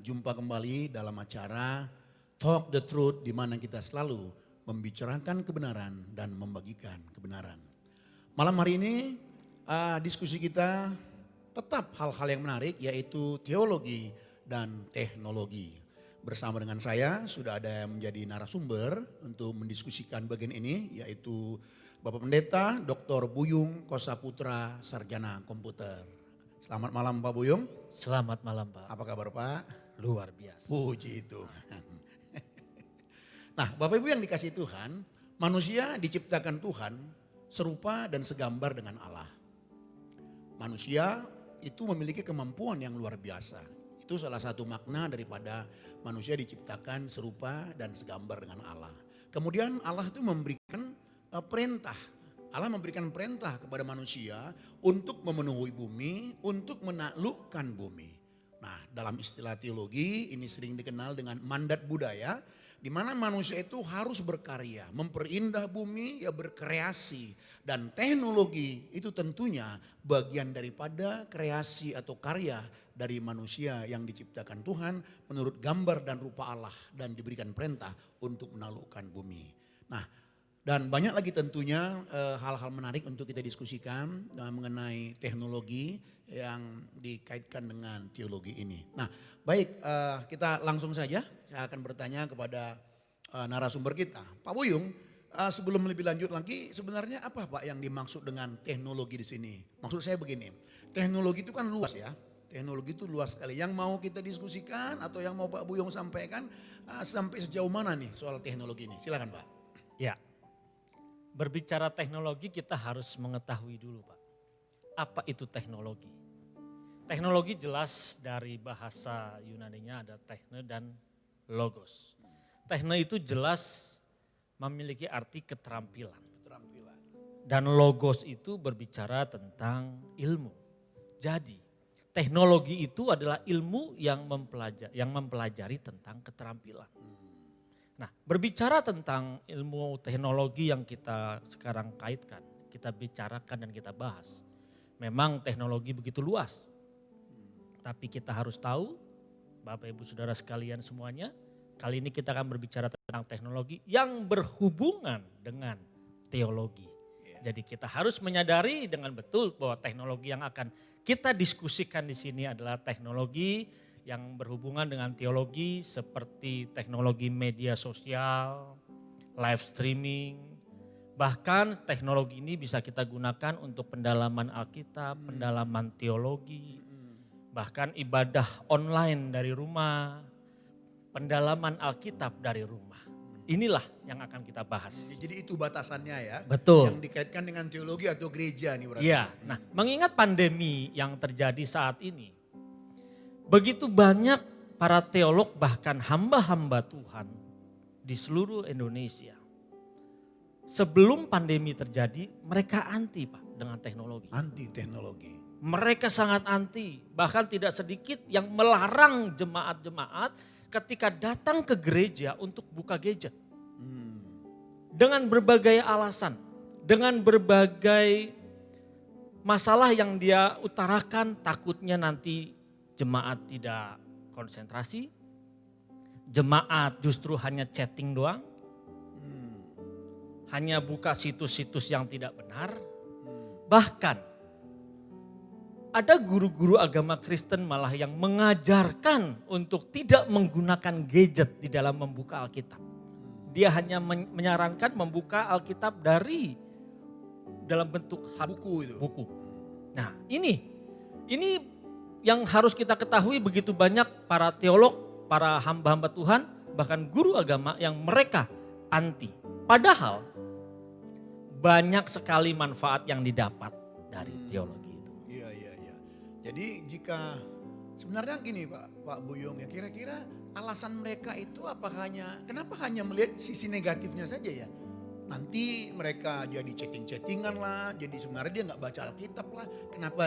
jumpa kembali dalam acara Talk the Truth di mana kita selalu membicarakan kebenaran dan membagikan kebenaran. Malam hari ini diskusi kita tetap hal-hal yang menarik yaitu teologi dan teknologi. Bersama dengan saya sudah ada yang menjadi narasumber untuk mendiskusikan bagian ini yaitu Bapak Pendeta Dr. Buyung Kosaputra, Sarjana Komputer. Selamat malam Pak Buyung. Selamat malam Pak. Apa kabar Pak? Luar biasa. Puji Tuhan. Nah Bapak Ibu yang dikasihi Tuhan, manusia diciptakan Tuhan serupa dan segambar dengan Allah. Manusia itu memiliki kemampuan yang luar biasa. Itu salah satu makna daripada manusia diciptakan serupa dan segambar dengan Allah. Kemudian Allah itu memberikan perintah. Allah memberikan perintah kepada manusia untuk memenuhi bumi, untuk menaklukkan bumi. Nah, dalam istilah teologi ini sering dikenal dengan mandat budaya, di mana manusia itu harus berkarya, memperindah bumi, ya berkreasi. Dan teknologi itu tentunya bagian daripada kreasi atau karya dari manusia yang diciptakan Tuhan menurut gambar dan rupa Allah dan diberikan perintah untuk menaklukkan bumi. Nah, dan banyak lagi tentunya hal-hal menarik untuk kita diskusikan mengenai teknologi yang dikaitkan dengan teologi ini. Nah baik, kita langsung saja, saya akan bertanya kepada narasumber kita. Pak Buyung, sebelum lebih lanjut lagi sebenarnya apa Pak yang dimaksud dengan teknologi di sini? Maksud saya begini, teknologi itu kan luas ya. Teknologi itu luas sekali. Yang mau kita diskusikan atau yang mau Pak Buyung sampaikan sampai sejauh mana nih soal teknologi ini? Silakan Pak. Ya, berbicara teknologi kita harus mengetahui dulu Pak. Apa itu teknologi? Teknologi jelas dari bahasa Yunaninya ada tekne dan logos. Tekne itu jelas memiliki arti keterampilan. Dan logos itu berbicara tentang ilmu. Jadi teknologi itu adalah ilmu yang mempelajari tentang keterampilan. Nah, berbicara tentang ilmu teknologi yang kita sekarang kaitkan, kita bicarakan dan kita bahas. Memang teknologi begitu luas. Tapi kita harus tahu, Bapak Ibu Saudara sekalian semuanya, kali ini kita akan berbicara tentang teknologi yang berhubungan dengan teologi. Jadi kita harus menyadari dengan betul bahwa teknologi yang akan kita diskusikan di sini adalah teknologi yang berhubungan dengan teologi seperti teknologi media sosial, live streaming. Bahkan teknologi ini bisa kita gunakan untuk pendalaman Alkitab, pendalaman teologi. Bahkan ibadah online dari rumah, pendalaman Alkitab dari rumah. Inilah yang akan kita bahas. Jadi itu batasannya ya. Betul. Yang dikaitkan dengan teologi atau gereja nih berarti. Iya, nah mengingat pandemi yang terjadi saat ini. Begitu banyak para teolog bahkan hamba-hamba Tuhan di seluruh Indonesia. Sebelum pandemi terjadi mereka anti Pak dengan teknologi. Anti teknologi. Mereka sangat anti, bahkan tidak sedikit yang melarang jemaat-jemaat ketika datang ke gereja untuk buka gadget. Dengan berbagai alasan, dengan berbagai masalah yang dia utarakan takutnya nanti jemaat tidak konsentrasi, jemaat justru hanya chatting doang, hanya buka situs-situs yang tidak benar. Bahkan ada guru-guru agama Kristen malah yang mengajarkan untuk tidak menggunakan gadget di dalam membuka Alkitab. Dia hanya menyarankan membuka Alkitab dari dalam bentuk buku. Nah ini yang harus kita ketahui begitu banyak para teolog, para hamba-hamba Tuhan, bahkan guru agama yang mereka anti. Padahal banyak sekali manfaat yang didapat dari teologi itu. Iya. Jadi jika sebenarnya gini Pak Buyung ya, kira-kira alasan mereka itu kenapa hanya melihat sisi negatifnya saja ya? Nanti mereka jadi chatting-chattingan lah, jadi sebenarnya dia nggak baca Alkitab lah. Kenapa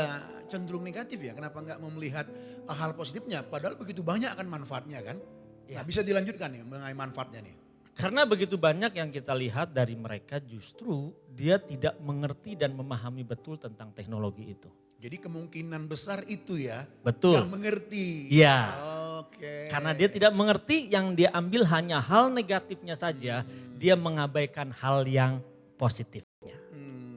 cenderung negatif ya? Kenapa nggak melihat hal positifnya? Padahal begitu banyak kan manfaatnya kan? Ya. Nah bisa dilanjutkan nih mengenai manfaatnya nih. Karena begitu banyak yang kita lihat dari mereka justru dia tidak mengerti dan memahami betul tentang teknologi itu. Jadi kemungkinan besar itu ya. Betul. Yang mengerti. Iya. Oke. Karena dia tidak mengerti, yang dia ambil hanya hal negatifnya saja, dia mengabaikan hal yang positifnya.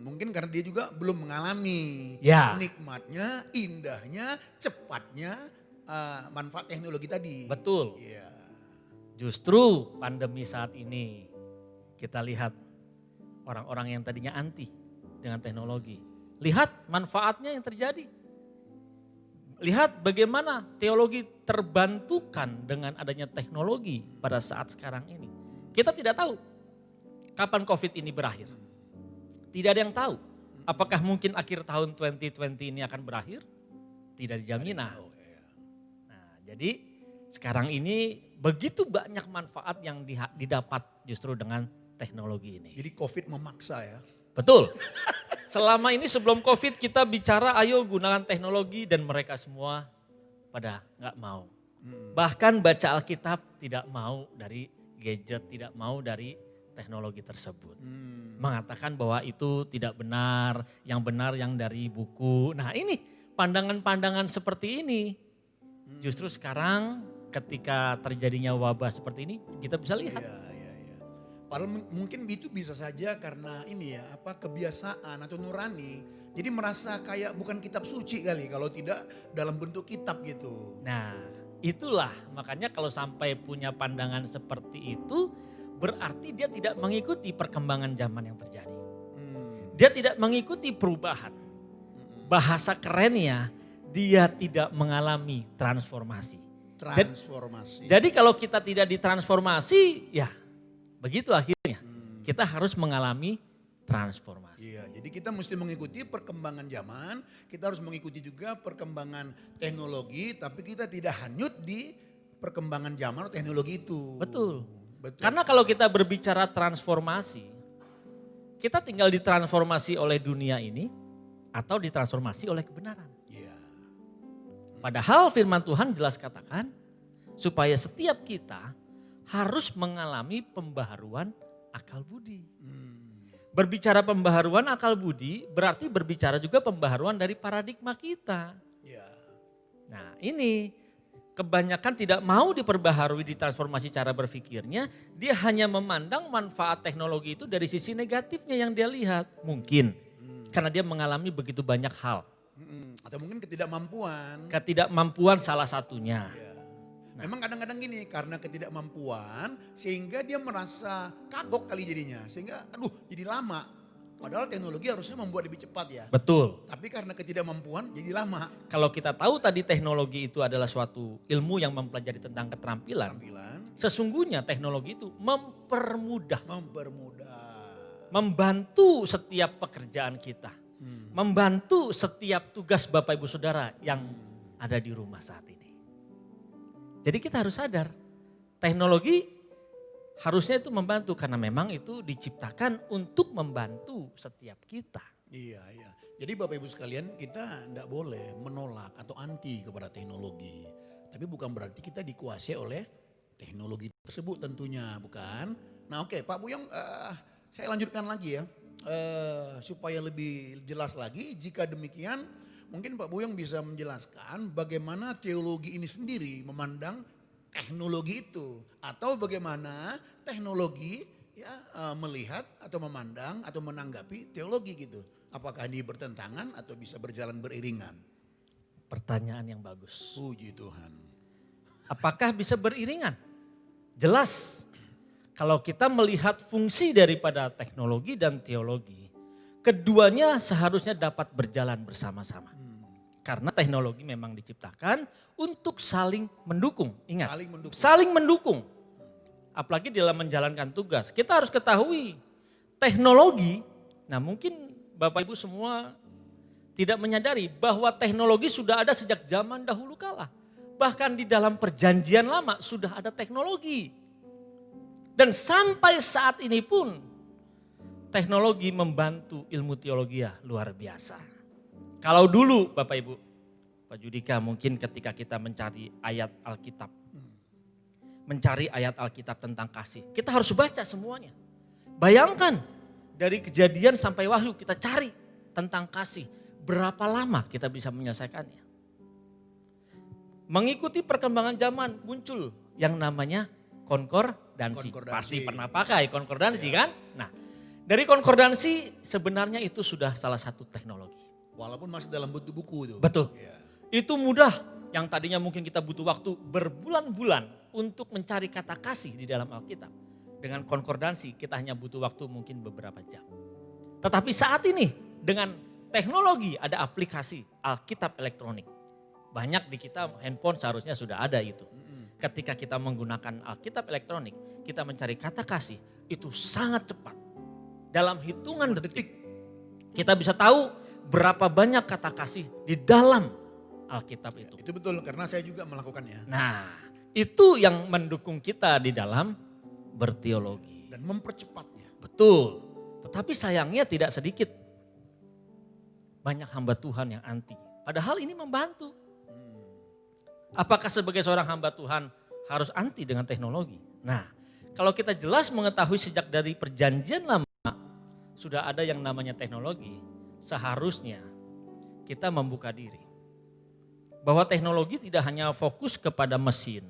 Mungkin karena dia juga belum mengalami Ya. nikmatnya, indahnya, cepatnya manfaat teknologi tadi. Betul. Iya. Justru pandemi saat ini kita lihat orang-orang yang tadinya anti dengan teknologi. Lihat manfaatnya yang terjadi. Lihat bagaimana teologi terbantukan dengan adanya teknologi pada saat sekarang ini. Kita tidak tahu kapan COVID ini berakhir. Tidak ada yang tahu. Apakah mungkin akhir tahun 2020 ini akan berakhir? Tidak dijaminan. Nah, jadi sekarang ini begitu banyak manfaat yang didapat justru dengan teknologi ini. Jadi COVID memaksa ya. Betul. Selama ini sebelum COVID kita bicara ayo gunakan teknologi dan mereka semua pada nggak mau. Bahkan baca Alkitab tidak mau dari gadget, tidak mau dari teknologi tersebut. Mengatakan bahwa itu tidak benar yang dari buku. Nah ini pandangan-pandangan seperti ini. Justru sekarang ketika terjadinya wabah seperti ini kita bisa lihat. Iya. Padahal mungkin itu bisa saja karena ini ya, kebiasaan atau nurani. Jadi merasa kayak bukan kitab suci kali kalau tidak dalam bentuk kitab gitu. Nah itulah makanya kalau sampai punya pandangan seperti itu berarti dia tidak mengikuti perkembangan zaman yang terjadi. Dia tidak mengikuti perubahan. Bahasa kerennya dia tidak mengalami transformasi. Jadi kalau kita tidak ditransformasi ya begitu akhirnya. Kita harus mengalami transformasi. Iya, jadi kita mesti mengikuti perkembangan zaman, kita harus mengikuti juga perkembangan teknologi, tapi kita tidak hanyut di perkembangan zaman atau teknologi itu. Betul. Karena kalau kita berbicara transformasi, kita tinggal ditransformasi oleh dunia ini atau ditransformasi oleh kebenaran. Iya. Padahal firman Tuhan jelas katakan supaya setiap kita harus mengalami pembaharuan akal budi. Berbicara pembaharuan akal budi berarti berbicara juga pembaharuan dari paradigma kita. Ya. Nah ini kebanyakan tidak mau diperbaharui, ditransformasi cara berpikirnya. Dia hanya memandang manfaat teknologi itu dari sisi negatifnya yang dia lihat. Mungkin karena dia mengalami begitu banyak hal. Atau mungkin ketidakmampuan. Ketidakmampuan salah satunya. Ya. Memang kadang-kadang gini, karena ketidakmampuan sehingga dia merasa kagok kali jadinya. Sehingga jadi lama. Padahal teknologi harusnya membuat lebih cepat ya. Betul. Tapi karena ketidakmampuan jadi lama. Kalau kita tahu tadi teknologi itu adalah suatu ilmu yang mempelajari tentang keterampilan. Sesungguhnya teknologi itu mempermudah. Membantu setiap pekerjaan kita. Membantu setiap tugas Bapak Ibu Saudara yang ada di rumah saat ini. Jadi kita harus sadar, teknologi harusnya itu membantu karena memang itu diciptakan untuk membantu setiap kita. Iya. Jadi Bapak Ibu sekalian kita tidak boleh menolak atau anti kepada teknologi. Tapi bukan berarti kita dikuasai oleh teknologi tersebut tentunya, bukan? Nah oke, Pak Buyong saya lanjutkan lagi ya. Supaya lebih jelas lagi, jika demikian mungkin Pak Buyong bisa menjelaskan bagaimana teologi ini sendiri memandang teknologi itu. Atau bagaimana teknologi melihat atau memandang atau menanggapi teologi gitu. Apakah ini bertentangan atau bisa berjalan beriringan? Pertanyaan yang bagus. Puji Tuhan. Apakah bisa beriringan? Jelas. Kalau kita melihat fungsi daripada teknologi dan teologi, keduanya seharusnya dapat berjalan bersama-sama. Karena teknologi memang diciptakan untuk saling mendukung. Ingat, saling mendukung. Apalagi dalam menjalankan tugas. Kita harus ketahui teknologi, nah mungkin Bapak Ibu semua tidak menyadari bahwa teknologi sudah ada sejak zaman dahulu kala. Bahkan di dalam perjanjian lama sudah ada teknologi. Dan sampai saat ini pun teknologi membantu ilmu teologi luar biasa. Kalau dulu Bapak Ibu, Pak Judika mungkin ketika kita mencari ayat Alkitab. Mencari ayat Alkitab tentang kasih. Kita harus baca semuanya. Bayangkan dari Kejadian sampai Wahyu kita cari tentang kasih. Berapa lama kita bisa menyelesaikannya? Mengikuti perkembangan zaman muncul yang namanya konkordansi. Pasti pernah pakai konkordansi kan? Nah, dari konkordansi sebenarnya itu sudah salah satu teknologi. Walaupun masih dalam bentuk buku itu. Betul. Ya. Itu mudah, yang tadinya mungkin kita butuh waktu berbulan-bulan untuk mencari kata kasih di dalam Alkitab. Dengan konkordansi kita hanya butuh waktu mungkin beberapa jam. Tetapi saat ini dengan teknologi ada aplikasi Alkitab elektronik. Banyak di kita handphone seharusnya sudah ada itu. Ketika kita menggunakan Alkitab elektronik, kita mencari kata kasih itu sangat cepat. Dalam hitungan detik kita bisa tahu berapa banyak kata kasih di dalam Alkitab itu. Itu betul karena saya juga melakukannya. Nah, itu yang mendukung kita di dalam berteologi. Dan mempercepatnya. Betul. Tetapi sayangnya tidak sedikit banyak hamba Tuhan yang anti. Padahal ini membantu. Apakah sebagai seorang hamba Tuhan harus anti dengan teknologi? Nah, kalau kita jelas mengetahui sejak dari perjanjian lama sudah ada yang namanya teknologi, seharusnya kita membuka diri. Bahwa teknologi tidak hanya fokus kepada mesin,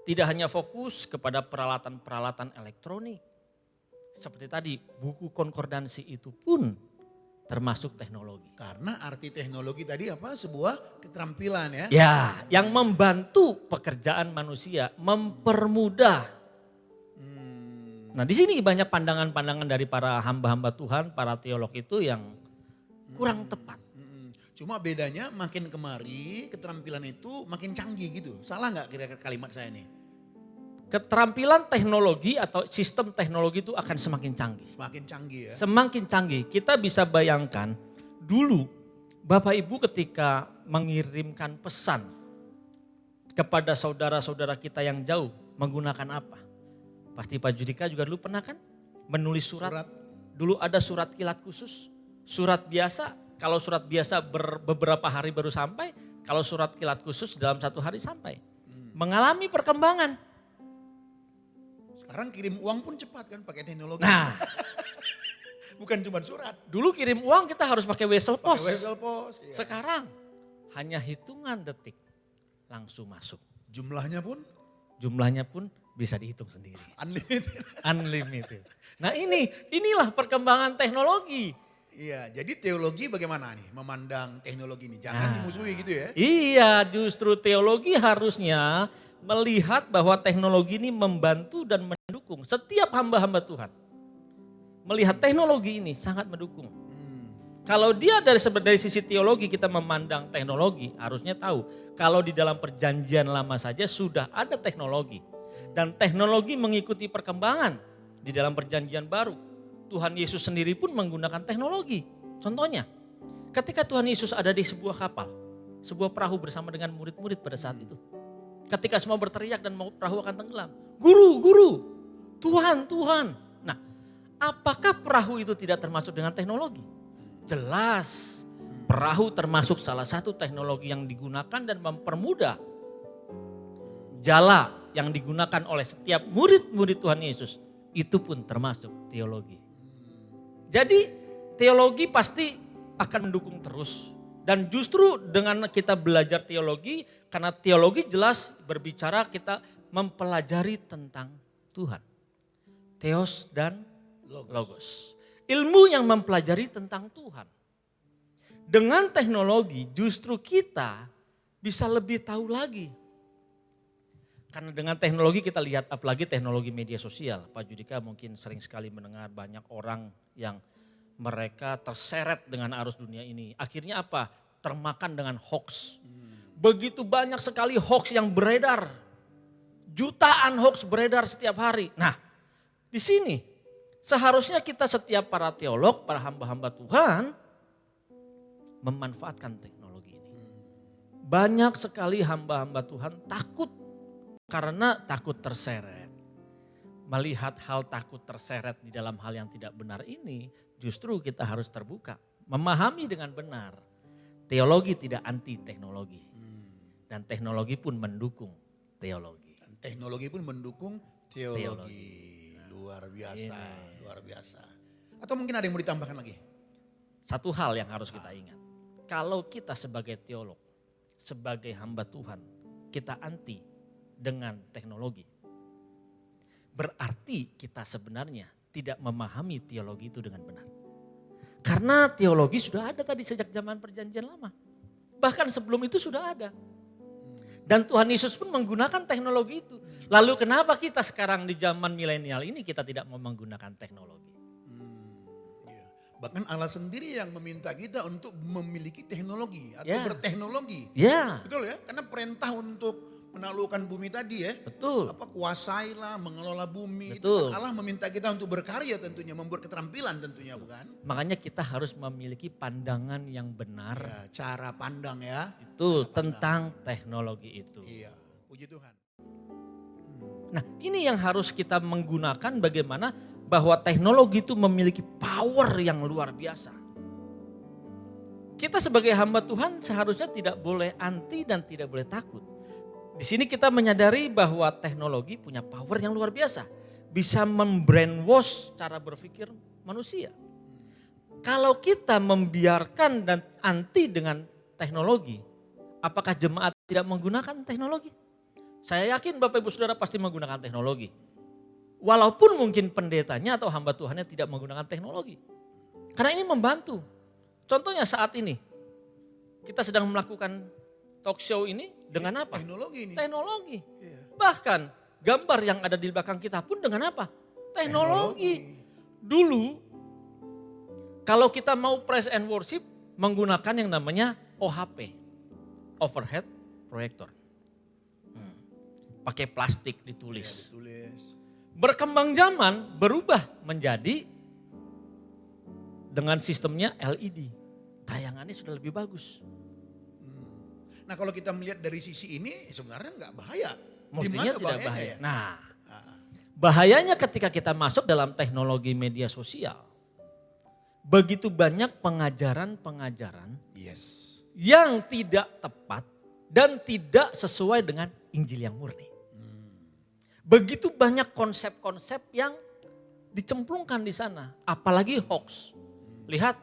tidak hanya fokus kepada peralatan-peralatan elektronik. Seperti tadi, buku konkordansi itu pun termasuk teknologi. Karena arti teknologi tadi apa? Sebuah keterampilan ya. Ya, yang membantu pekerjaan manusia, mempermudah. Nah, di sini banyak pandangan-pandangan dari para hamba-hamba Tuhan, para teolog itu yang kurang tepat. Cuma bedanya makin kemari keterampilan itu makin canggih gitu. Salah nggak kira-kira kalimat saya nih? Keterampilan teknologi atau sistem teknologi itu akan semakin canggih. Semakin canggih ya. Semakin canggih. Kita bisa bayangkan dulu Bapak Ibu ketika mengirimkan pesan kepada saudara-saudara kita yang jauh menggunakan apa? Pasti Pak Judika juga dulu pernah kan menulis surat. Dulu ada surat kilat khusus, surat biasa. Kalau surat biasa beberapa hari baru sampai, kalau surat kilat khusus dalam 1 hari sampai. Mengalami perkembangan. Sekarang kirim uang pun cepat kan pakai teknologi. Nah, bukan cuma surat. dulu kirim uang kita harus pakai wesel pos. Pakai wesel pos. Ya. Sekarang hanya hitungan detik langsung masuk. Jumlahnya pun Bisa dihitung sendiri. unlimited. Unlimited. Nah inilah perkembangan teknologi. Iya, jadi teologi bagaimana nih memandang teknologi ini? Jangan dimusuhi gitu ya. Iya, justru teologi harusnya melihat bahwa teknologi ini membantu dan mendukung setiap hamba-hamba Tuhan. Melihat teknologi ini sangat mendukung. Kalau dia dari sisi teologi kita memandang teknologi, harusnya tahu kalau di dalam perjanjian lama saja sudah ada teknologi. Dan teknologi mengikuti perkembangan di dalam perjanjian baru. Tuhan Yesus sendiri pun menggunakan teknologi. Contohnya, ketika Tuhan Yesus ada di sebuah kapal, sebuah perahu bersama dengan murid-murid pada saat itu. Ketika semua berteriak dan perahu akan tenggelam. Guru, guru, Tuhan, Tuhan. Nah, apakah perahu itu tidak termasuk dengan teknologi? Jelas, perahu termasuk salah satu teknologi yang digunakan dan mempermudah jala yang digunakan oleh setiap murid-murid Tuhan Yesus. Itu pun termasuk teologi. Jadi teologi pasti akan mendukung terus. Dan justru dengan kita belajar teologi, karena teologi jelas berbicara kita mempelajari tentang Tuhan. Theos dan logos. Ilmu yang mempelajari tentang Tuhan. Dengan teknologi justru kita bisa lebih tahu lagi. Karena dengan teknologi kita lihat apalagi teknologi media sosial. Pak Judika mungkin sering sekali mendengar banyak orang yang mereka terseret dengan arus dunia ini. Akhirnya apa? Termakan dengan hoax. Begitu banyak sekali hoax yang beredar. Jutaan hoax beredar setiap hari. Nah, di sini seharusnya kita setiap para teolog, para hamba-hamba Tuhan memanfaatkan teknologi ini. Banyak sekali hamba-hamba Tuhan takut karena takut terseret. Melihat hal takut terseret di dalam hal yang tidak benar ini, justru kita harus terbuka. Memahami dengan benar. Teologi tidak anti teknologi. Dan teknologi pun mendukung teologi. Dan teknologi pun mendukung teologi. Luar biasa, luar biasa. Atau mungkin ada yang mau ditambahkan lagi? Satu hal yang harus kita ingat. Kalau kita sebagai teolog, sebagai hamba Tuhan kita anti dengan teknologi, berarti kita sebenarnya tidak memahami teologi itu dengan benar. Karena teologi sudah ada tadi sejak zaman perjanjian lama. Bahkan sebelum itu sudah ada. Dan Tuhan Yesus pun menggunakan teknologi itu. Lalu kenapa kita sekarang di zaman milenial ini kita tidak mau menggunakan teknologi? Iya. Bahkan Allah sendiri yang meminta kita untuk memiliki teknologi atau Ya. berteknologi. Ya, Betul ya, karena perintah untuk menaklukkan bumi tadi ya. betul. Apa kuasailah, mengelola bumi. Betul. Itu kan Allah meminta kita untuk berkarya tentunya, membuat keterampilan tentunya bukan? Makanya kita harus memiliki pandangan yang benar. Ya, cara pandang ya. Itu tentang teknologi itu. Iya, puji Tuhan. Nah, ini yang harus kita menggunakan bagaimana bahwa teknologi itu memiliki power yang luar biasa. Kita sebagai hamba Tuhan seharusnya tidak boleh anti dan tidak boleh takut. Di sini kita menyadari bahwa teknologi punya power yang luar biasa. Bisa membrainwash cara berpikir manusia. Kalau kita membiarkan dan anti dengan teknologi, apakah jemaat tidak menggunakan teknologi? Saya yakin Bapak Ibu Saudara pasti menggunakan teknologi. Walaupun mungkin pendetanya atau hamba Tuhannya tidak menggunakan teknologi. Karena ini membantu. Contohnya saat ini, kita sedang melakukan talk show ini dengan apa? Teknologi ini. Teknologi. Iya. Bahkan gambar yang ada di belakang kita pun dengan apa? Teknologi. Dulu kalau kita mau praise and worship menggunakan yang namanya OHP. Overhead Projector. Pakai plastik Iya, ditulis. ditulis. Berkembang zaman berubah menjadi dengan sistemnya LED. Tayangannya sudah lebih bagus. Nah kalau kita melihat dari sisi ini sebenarnya nggak bahaya. Mestinya Di mana tidak bahayanya bahaya. ya? Nah, bahayanya ketika kita masuk dalam teknologi media sosial. Begitu banyak pengajaran-pengajaran Yes. yang tidak tepat dan tidak sesuai dengan Injil yang murni. Begitu banyak konsep-konsep yang dicemplungkan di sana, apalagi hoax. Lihat,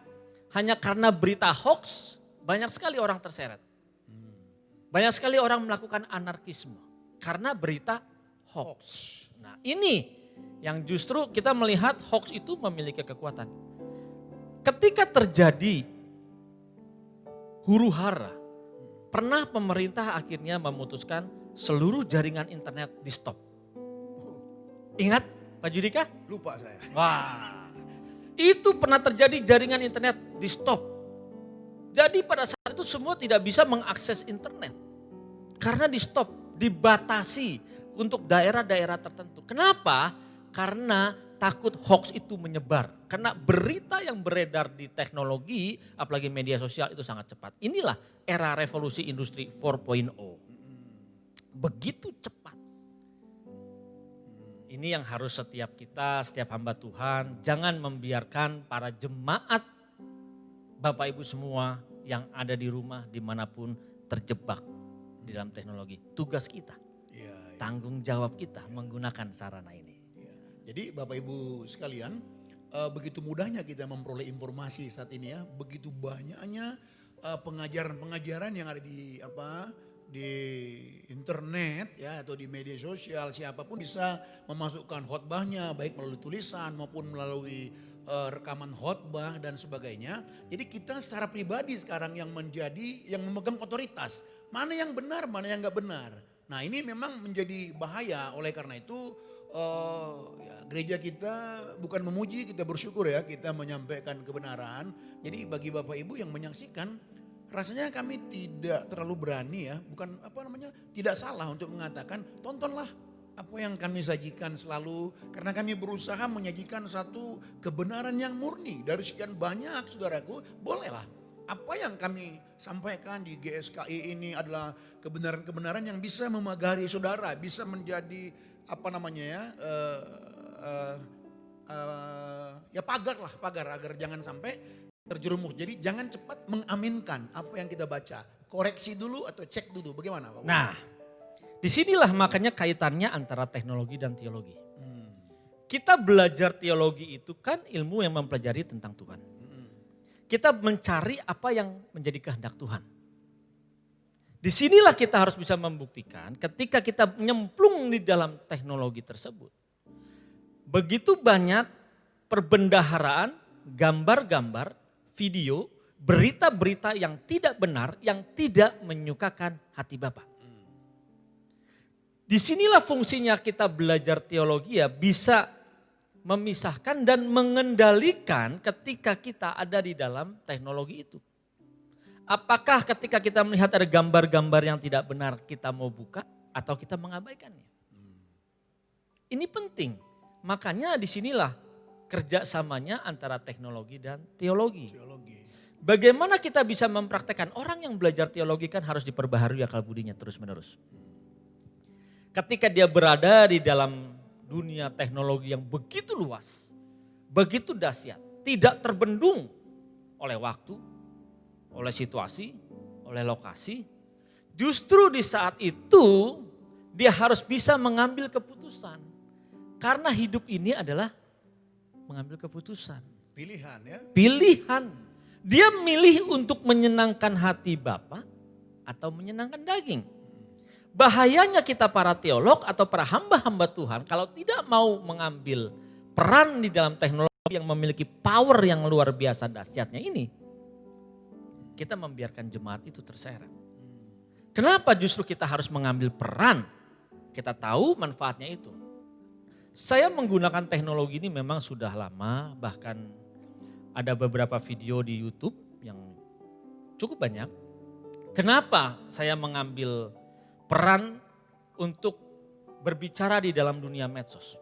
hanya karena berita hoax banyak sekali orang terseret. Banyak sekali orang melakukan anarkisme karena berita hoax. Nah, ini yang justru kita melihat hoax itu memiliki kekuatan. Ketika terjadi huru-hara, pernah pemerintah akhirnya memutuskan seluruh jaringan internet di stop. Ingat Pak Judika? Lupa saya. Wah, itu pernah terjadi jaringan internet di stop. Jadi pada saat itu semua tidak bisa mengakses internet. Karena di stop, dibatasi untuk daerah-daerah tertentu. Kenapa? Karena takut hoax itu menyebar. Karena berita yang beredar di teknologi, apalagi media sosial itu sangat cepat. Inilah era revolusi industri 4.0. Begitu cepat. Ini yang harus setiap kita, setiap hamba Tuhan, jangan membiarkan para jemaat Bapak Ibu semua yang ada di rumah dimanapun terjebak di dalam teknologi. Tugas kita, Iya, tanggung jawab kita menggunakan sarana ini. iya. Jadi Bapak Ibu sekalian, begitu mudahnya kita memperoleh informasi saat ini ya, begitu banyaknya pengajaran-pengajaran yang ada di internet ya atau di media sosial, siapapun bisa memasukkan khotbahnya baik melalui tulisan maupun melalui rekaman khotbah dan sebagainya. Jadi kita secara pribadi sekarang yang memegang otoritas, mana yang benar, mana yang nggak benar. Nah ini memang menjadi bahaya. Oleh karena itu ya, gereja kita bukan memuji, kita bersyukur ya kita menyampaikan kebenaran. Jadi bagi Bapak Ibu yang menyaksikan, rasanya kami tidak terlalu berani ya, bukan tidak salah untuk mengatakan tontonlah apa yang kami sajikan selalu, karena kami berusaha menyajikan satu kebenaran yang murni dari sekian banyak saudaraku. Bolehlah apa yang kami sampaikan di GSKI ini adalah kebenaran-kebenaran yang bisa memagari saudara, bisa menjadi pagar agar jangan sampai terjerumus. Jadi jangan cepat mengaminkan apa yang kita baca. Koreksi dulu atau cek dulu bagaimana Pak? Nah, disinilah makanya kaitannya antara teknologi dan teologi. Kita belajar teologi itu kan ilmu yang mempelajari tentang Tuhan. Kita mencari apa yang menjadi kehendak Tuhan. Disinilah kita harus bisa membuktikan ketika kita nyemplung di dalam teknologi tersebut. Begitu banyak perbendaharaan, gambar-gambar, video, berita-berita yang tidak benar, yang tidak menyukakan hati Bapa. Disinilah fungsinya kita belajar teologi ya, bisa memisahkan dan mengendalikan ketika kita ada di dalam teknologi itu. Apakah ketika kita melihat ada gambar-gambar yang tidak benar kita mau buka atau kita mengabaikannya? Ini penting. Makanya disinilah kerjasamanya antara teknologi dan teologi. Bagaimana kita bisa mempraktekkan? Orang yang belajar teologi kan harus diperbaharui akal budinya terus menerus. Ketika dia berada di dalam dunia teknologi yang begitu luas, begitu dahsyat, tidak terbendung oleh waktu, oleh situasi, oleh lokasi. Justru di saat itu dia harus bisa mengambil keputusan. Karena hidup ini adalah mengambil keputusan. Pilihan ya. Pilihan. Dia milih untuk menyenangkan hati Bapa atau menyenangkan daging. Bahayanya kita para teolog atau para hamba-hamba Tuhan kalau tidak mau mengambil peran di dalam teknologi yang memiliki power yang luar biasa dahsyatnya ini. Kita membiarkan jemaat itu terseret. Kenapa justru kita harus mengambil peran? Kita tahu manfaatnya itu. Saya menggunakan teknologi ini memang sudah lama, bahkan ada beberapa video di YouTube yang cukup banyak. Kenapa saya mengambil peran untuk berbicara di dalam dunia medsos?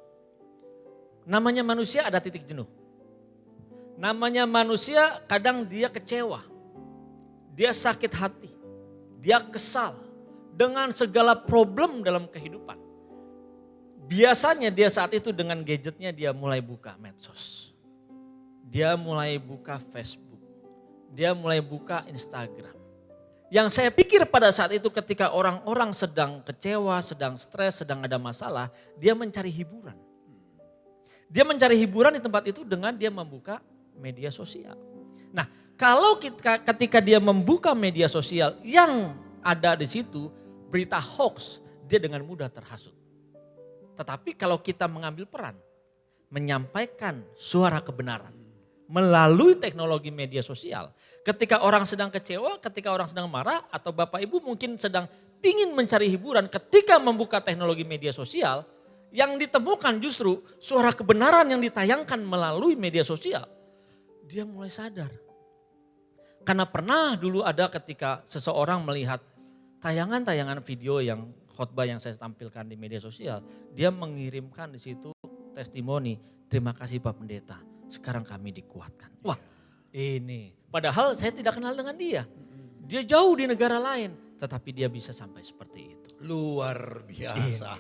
Namanya manusia ada titik jenuh. Namanya manusia kadang dia kecewa. Dia sakit hati, dia kesal dengan segala problem dalam kehidupan. Biasanya dia saat itu dengan gadgetnya dia mulai buka medsos. Dia mulai buka Facebook, dia mulai buka Instagram. Yang saya pikir pada saat itu ketika orang-orang sedang kecewa, sedang stres, sedang ada masalah, dia mencari hiburan. Dia mencari hiburan di tempat itu dengan dia membuka media sosial. Nah, kalau ketika dia membuka media sosial yang ada di situ berita hoax, dia dengan mudah terhasut. Tetapi kalau kita mengambil peran, menyampaikan suara kebenaran melalui teknologi media sosial. Ketika orang sedang kecewa, ketika orang sedang marah atau Bapak Ibu mungkin sedang ingin mencari hiburan ketika membuka teknologi media sosial, yang ditemukan justru suara kebenaran yang ditayangkan melalui media sosial. Dia mulai sadar. Karena pernah dulu ada ketika seseorang melihat tayangan-tayangan video yang khotbah yang saya tampilkan di media sosial. Dia mengirimkan di situ testimoni, terima kasih Pak Pendeta, sekarang kami dikuatkan. Wah ini, padahal saya tidak kenal dengan dia. Dia jauh di negara lain, tetapi dia bisa sampai seperti itu. Luar biasa.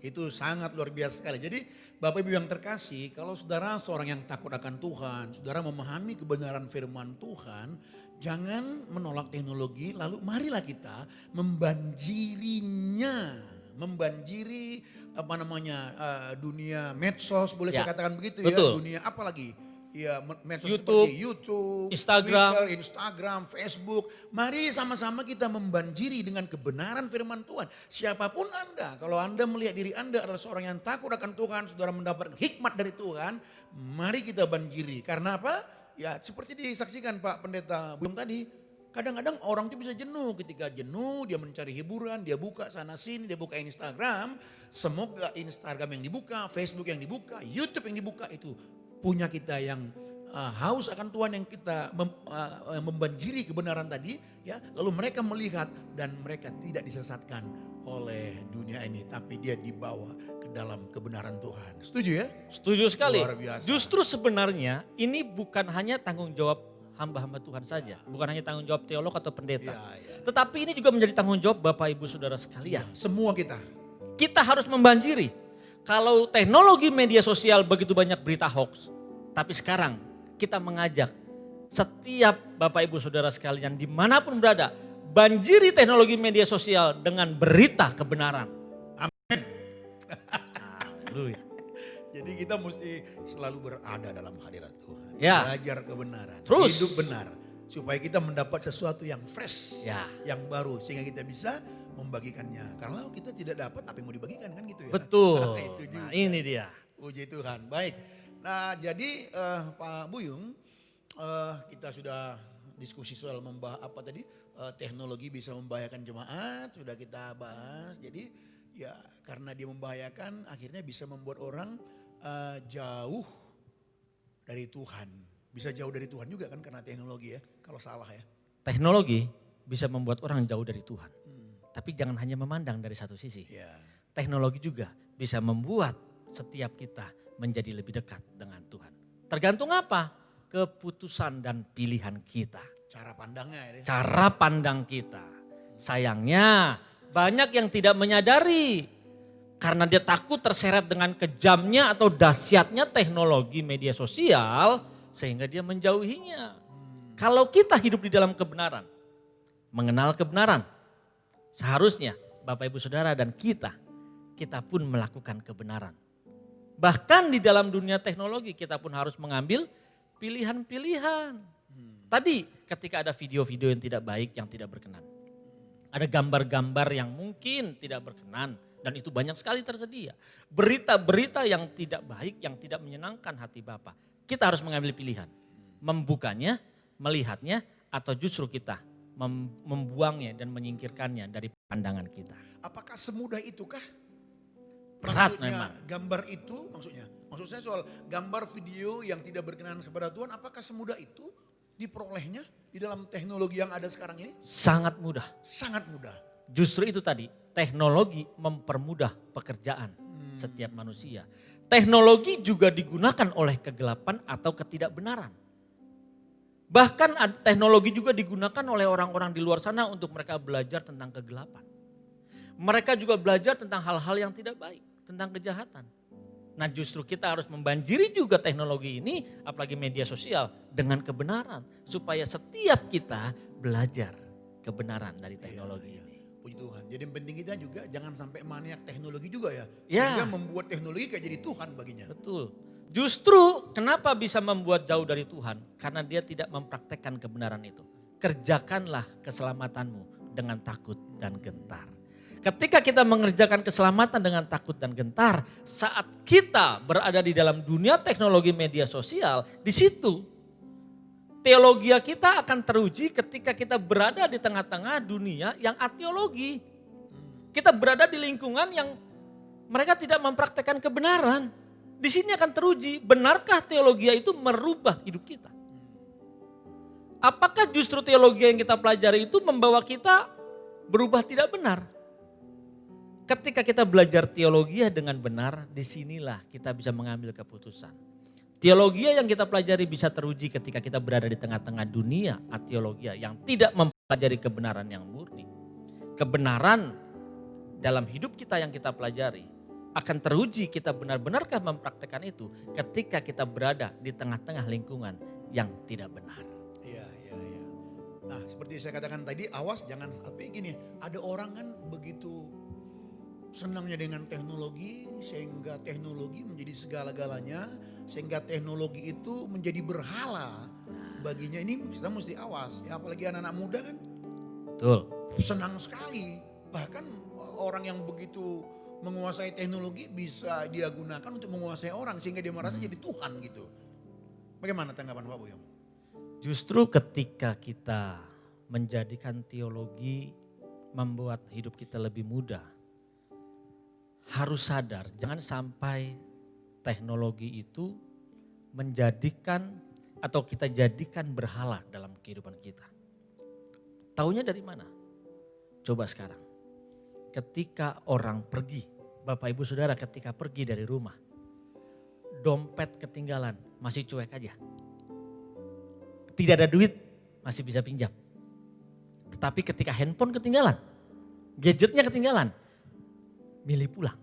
Itu sangat luar biasa sekali. Jadi Bapak Ibu yang terkasih, kalau saudara seorang yang takut akan Tuhan, saudara memahami kebenaran firman Tuhan, jangan menolak teknologi, lalu marilah kita membanjirinya, membanjiri dunia medsos, boleh saya katakan begitu betul. ya, dunia apa lagi? Ya, medsos YouTube, seperti YouTube, Instagram. Twitter, Instagram, Facebook. Mari sama-sama kita membanjiri dengan kebenaran firman Tuhan. Siapapun Anda, kalau Anda melihat diri Anda adalah seorang yang takut akan Tuhan, saudara mendapatkan hikmat dari Tuhan, mari kita banjiri. Karena apa? Ya seperti disaksikan Pak Pendeta belum tadi. Kadang-kadang orang itu bisa jenuh, ketika jenuh dia mencari hiburan, dia buka sana sini, dia buka Instagram. Semoga Instagram yang dibuka, Facebook yang dibuka, YouTube yang dibuka itu punya kita yang haus akan Tuhan, yang kita membanjiri kebenaran tadi, ya. Lalu mereka melihat dan mereka tidak disesatkan oleh dunia ini, tapi dia dibawa ke dalam kebenaran Tuhan. Setuju ya? Setuju sekali. Luar biasa. Justru sebenarnya ini bukan hanya tanggung jawab hamba-hamba Tuhan saja, bukan hanya tanggung jawab teolog atau pendeta, tetapi ini juga menjadi tanggung jawab Bapak Ibu Saudara sekalian. Semua kita. Kita harus membanjiri. Kalau teknologi media sosial begitu banyak berita hoax, tapi sekarang kita mengajak setiap Bapak Ibu Saudara sekalian dimanapun berada, banjiri teknologi media sosial dengan berita kebenaran. Amin. Haleluya. Jadi kita mesti selalu berada dalam hadirat Tuhan. Ya. Belajar kebenaran, Terus. hidup benar. supaya kita mendapat sesuatu yang fresh, Ya. yang baru, sehingga kita bisa membagikannya. Kalau kita tidak dapat, apa yang mau dibagikan kan gitu ya? Betul. Itu juga. Nah, ini dia. Puji Tuhan. Baik. Nah, jadi Pak Buyung, kita sudah diskusi soal membahas apa tadi? Teknologi bisa membahayakan jemaat, sudah kita bahas. Jadi ya karena dia membahayakan, akhirnya bisa membuat orang jauh dari Tuhan. Bisa jauh dari Tuhan juga kan karena teknologi ya, kalau salah ya. Teknologi bisa membuat orang jauh dari Tuhan. Tapi jangan hanya memandang dari satu sisi. Ya. Teknologi juga bisa membuat setiap kita menjadi lebih dekat dengan Tuhan. Tergantung apa? Keputusan dan pilihan kita. Cara pandangnya ya. Cara pandang kita. Sayangnya banyak yang tidak menyadari karena dia takut terseret dengan kejamnya atau dahsyatnya teknologi media sosial sehingga dia menjauhinya. Kalau kita hidup di dalam kebenaran, mengenal kebenaran, seharusnya Bapak Ibu Saudara dan kita pun melakukan kebenaran. Bahkan di dalam dunia teknologi kita pun harus mengambil pilihan-pilihan. Tadi ketika ada video-video yang tidak baik, yang tidak berkenan. Ada gambar-gambar yang mungkin tidak berkenan dan itu banyak sekali tersedia. Berita-berita yang tidak baik, yang tidak menyenangkan hati Bapa. Kita harus mengambil pilihan. Membukanya, melihatnya, atau justru kita membuangnya dan menyingkirkannya dari pandangan kita. Apakah semudah itukah? Berat Maksudnya memang. gambar itu, maksud saya soal gambar video yang tidak berkenan kepada Tuhan, apakah semudah itu diperolehnya di dalam teknologi yang ada sekarang ini? Sangat mudah. Sangat mudah. Justru itu tadi, teknologi mempermudah pekerjaan setiap manusia. Teknologi juga digunakan oleh kegelapan atau ketidakbenaran. Bahkan teknologi juga digunakan oleh orang-orang di luar sana untuk mereka belajar tentang kegelapan. Mereka juga belajar tentang hal-hal yang tidak baik, tentang kejahatan. Nah justru kita harus membanjiri juga teknologi ini, apalagi media sosial, dengan kebenaran. Supaya setiap kita belajar kebenaran dari teknologi ini. Puji Tuhan. Jadi yang penting kita juga jangan sampai maniak teknologi juga ya. Ya. Sehingga membuat teknologi kayak jadi Tuhan baginya. Betul. Justru kenapa bisa membuat jauh dari Tuhan? Karena dia tidak mempraktekkan kebenaran itu. Kerjakanlah keselamatanmu dengan takut dan gentar. Ketika kita mengerjakan keselamatan dengan takut dan gentar, saat kita berada di dalam dunia teknologi media sosial, di situ teologi kita akan teruji ketika kita berada di tengah-tengah dunia yang ateologi. Kita berada di lingkungan yang mereka tidak mempraktekkan kebenaran. Di sini akan teruji, benarkah teologi itu merubah hidup kita? Apakah justru teologi yang kita pelajari itu membawa kita berubah tidak benar? Ketika kita belajar teologi dengan benar, disinilah kita bisa mengambil keputusan. Teologi yang kita pelajari bisa teruji ketika kita berada di tengah-tengah dunia ateologi yang tidak mempelajari kebenaran yang murni. Kebenaran dalam hidup kita yang kita pelajari akan teruji kita benar-benarkah mempraktekkan itu ketika kita berada di tengah-tengah lingkungan yang tidak benar. Iya. Nah seperti saya katakan tadi, awas jangan sampai gini. Ada orang kan begitu senangnya dengan teknologi sehingga teknologi menjadi segala-galanya. Sehingga teknologi itu menjadi berhala baginya. Ini kita mesti awas ya, apalagi anak-anak muda kan. Betul. Senang sekali, bahkan orang yang begitu menguasai teknologi bisa dia gunakan untuk menguasai orang sehingga dia merasa jadi Tuhan gitu. Bagaimana tanggapan Pak Buyung? Justru ketika kita menjadikan teologi membuat hidup kita lebih mudah, harus sadar jangan sampai teknologi itu menjadikan atau kita jadikan berhala dalam kehidupan kita. Taunya dari mana? Coba sekarang. Ketika orang pergi, Bapak Ibu Saudara ketika pergi dari rumah, dompet ketinggalan, masih cuek aja. Tidak ada duit, masih bisa pinjam. Tetapi ketika handphone ketinggalan, gadgetnya ketinggalan, milih pulang.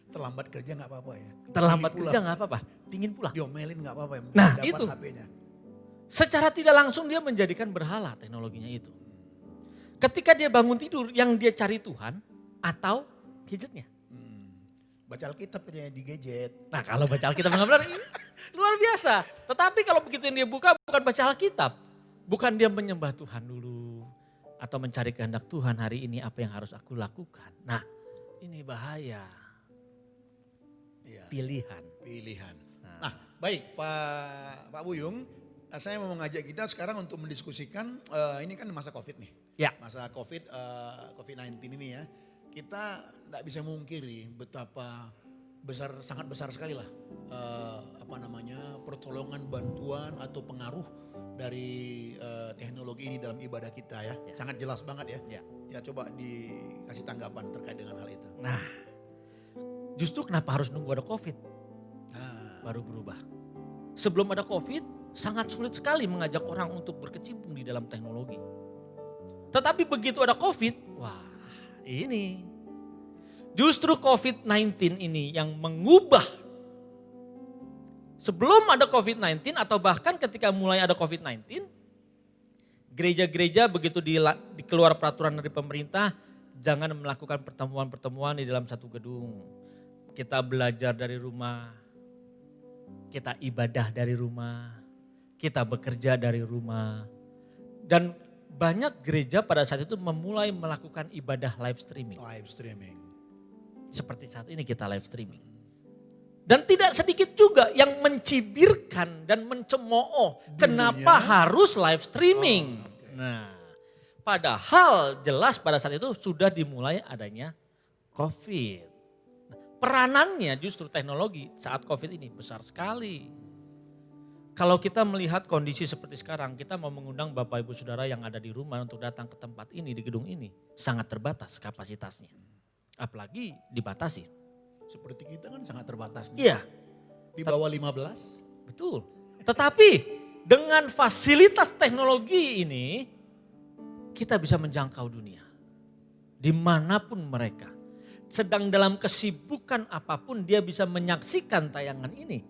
Terlambat kerja gak apa-apa ya. Terlambat kerja gak apa-apa, pingin pulang. Diomelin gak apa-apa ya. Nah dapat itu, HP-nya. secara tidak langsung dia menjadikan berhala teknologinya itu. Ketika dia bangun tidur yang dia cari Tuhan atau gadgetnya. Baca Alkitab katanya di gadget. Nah kalau baca Alkitab benar-benar luar biasa. Tetapi kalau begitu yang dia buka bukan baca Alkitab. Bukan dia menyembah Tuhan dulu atau mencari kehendak Tuhan hari ini apa yang harus aku lakukan. Nah, ini bahaya. Iya. Pilihan. Nah, baik Pak Buyung, saya mau mengajak kita sekarang untuk mendiskusikan ini kan masa Covid nih. Ya. Masa COVID-19 ini ya. Kita tidak bisa mungkiri betapa sangat besar sekali lah pertolongan, bantuan atau pengaruh dari teknologi ini dalam ibadah kita ya. Sangat jelas banget ya. Ya coba dikasih tanggapan terkait dengan hal itu. Nah, justru kenapa harus nunggu ada Covid? Baru berubah. Sebelum ada Covid, sangat sulit sekali mengajak orang untuk berkecimpung di dalam teknologi. Tetapi begitu ada Covid, wah ini. Justru COVID-19 ini yang mengubah. Sebelum ada COVID-19 atau bahkan ketika mulai ada COVID-19, gereja-gereja begitu dikeluar peraturan dari pemerintah, jangan melakukan pertemuan-pertemuan di dalam satu gedung. Kita belajar dari rumah, kita ibadah dari rumah, kita bekerja dari rumah. Dan banyak gereja pada saat itu memulai melakukan ibadah live streaming. Seperti saat ini kita live streaming. Dan tidak sedikit juga yang mencibirkan dan mencemooh kenapa harus live streaming. Nah, padahal jelas pada saat itu sudah dimulai adanya COVID. Nah, peranannya justru teknologi saat COVID ini besar sekali. Kalau kita melihat kondisi seperti sekarang, kita mau mengundang Bapak Ibu Saudara yang ada di rumah untuk datang ke tempat ini, di gedung ini. Sangat terbatas kapasitasnya. Apalagi dibatasi. Seperti kita kan sangat terbatas. Iya. Di bawah 15. Betul. Tetapi dengan fasilitas teknologi ini, kita bisa menjangkau dunia. Dimanapun mereka. Sedang dalam kesibukan apapun dia bisa menyaksikan tayangan ini